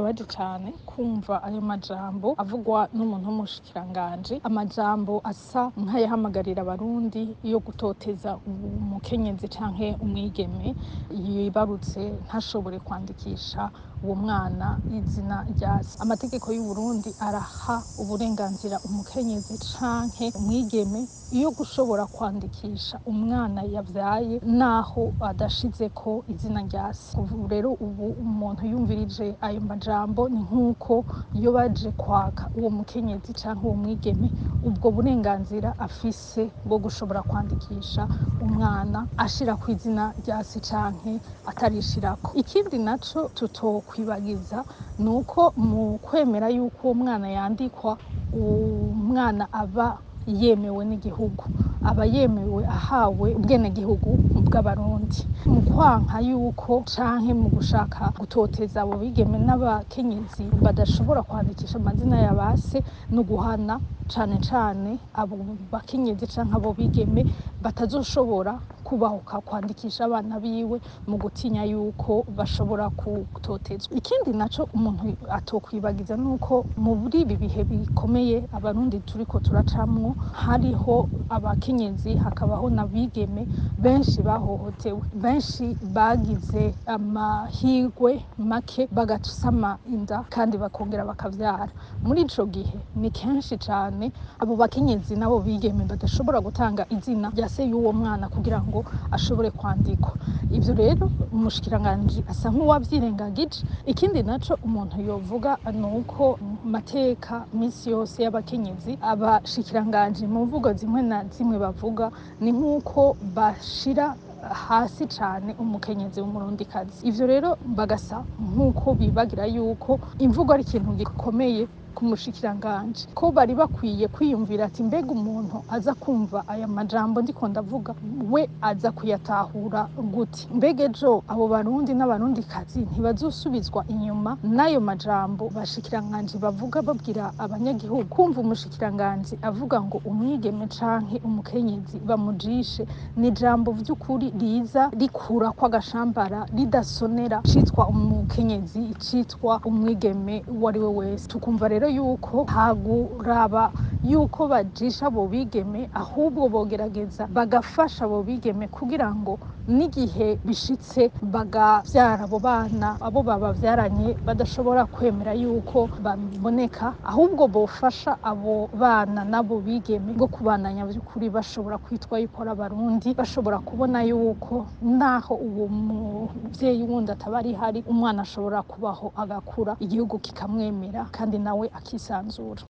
birababaje cyane kumva ayo majambo avugwa n'umuntu w'umushikiranganji, amajambo asa nk'ayahamagarira abarundi yo gutoteza umukenyezi canke umwigeme yibarutse ntashobore kwandikisha uwo mwana izina rya se. Amategeko y'u Burundi araha uburenganzira umukenyezi canke umwigeme iyo gushobora kwandikisha umwana yavyaye naho adashizeko izina rya se. Rero ubu umuntu yumvirije ayo majambo ni nk'uko iyo baje kwaka uwo mukenyezi canke uwo mwigeme ubwo burenganzira afise bwo gushobora kwandikisha umwana ashira ku izina rya se canke atarishirako. Ikindi naco tutokwibagiza nuko mu kwemera yuko uwo mwana yandikwa, umwana aba yemewe n'igihugu, aba yemewe ahawe ubwenegihugu bw'abarundi. Mu kwanka yuko canke mu gushaka gutoteza abo bigeme n'abakenyezi badashobora kwandikisha amazina ya base no guhana cane cane abo bakenyezi canke abo bigeme batazoshobora kubahuka kwandikisha abana biwe mu gutinya yuko bashobora gutotezwa. Ikindi naco umuntu atokwibagiza nuko muri ibi bihe bikomeye abarundi turiko turacamwo hariho abakenyezi hakabaho n'abigeme benshi bahohotewe, benshi bagize amahirwe make bagasama inda kandi bakongera bakavyara. Muri ico gihe ni kenshi cane abo bakenyezi nabo bigeme badashobora gutanga izina rya se y'uwo mwana kugira ngo ashobore kwandikwa. Ivyo rero umushikiranganji asa nk'uwavyirengagije. Ikindi naco umuntu yovuga nuko mateka misi yose y'abakenyezi abashikiranganji mu mvugo zimwe na zimwe bavuga ni nk'uko bashira hasi cane umukenyezi w'umurundikazi. Ivyo rero bagasa nk'uko bibagira yuko imvugo ari ikintu gikomeye ku mushikiranganji, ko bari bakwiye kwiyumvira ati mbega umuntu aza kumva aya majambo ndiko ndavuga we aza kuyatahura gute? Mbega ejo abo barundi n'abarundikazi ntibazosubizwa inyuma n'ayo majambo bashikiranganji bavuga babwira abanyagihugu? Kumva umushikiranganji avuga ngo umwigeme canke umukenyezi bamujishe ni ijambo vy'ukuri riza rikura kw'agashambara ridasonera citwa umukenyezi, citwa umwigeme uwariwe wese. Tukumva rero yuko haguraba yuko bajisha abo bigeme, ahubwo bogerageza bagafasha abo bigeme kugira ngo n'igihe bishitse bagavyara abo bana, abo babavyaranye badashobora kwemera yuko baboneka, ahubwo bofasha abo bana n'abo bigeme ngo kubananya vy'ukuri bashobora kwitwa yuko ari abarundi, bashobora kubona yuko naho uwo muvyeyi wundi ataba ari hari, umwana ashobora kubaho agakura, igihugu kikamwemera kandi nawe akisanzura.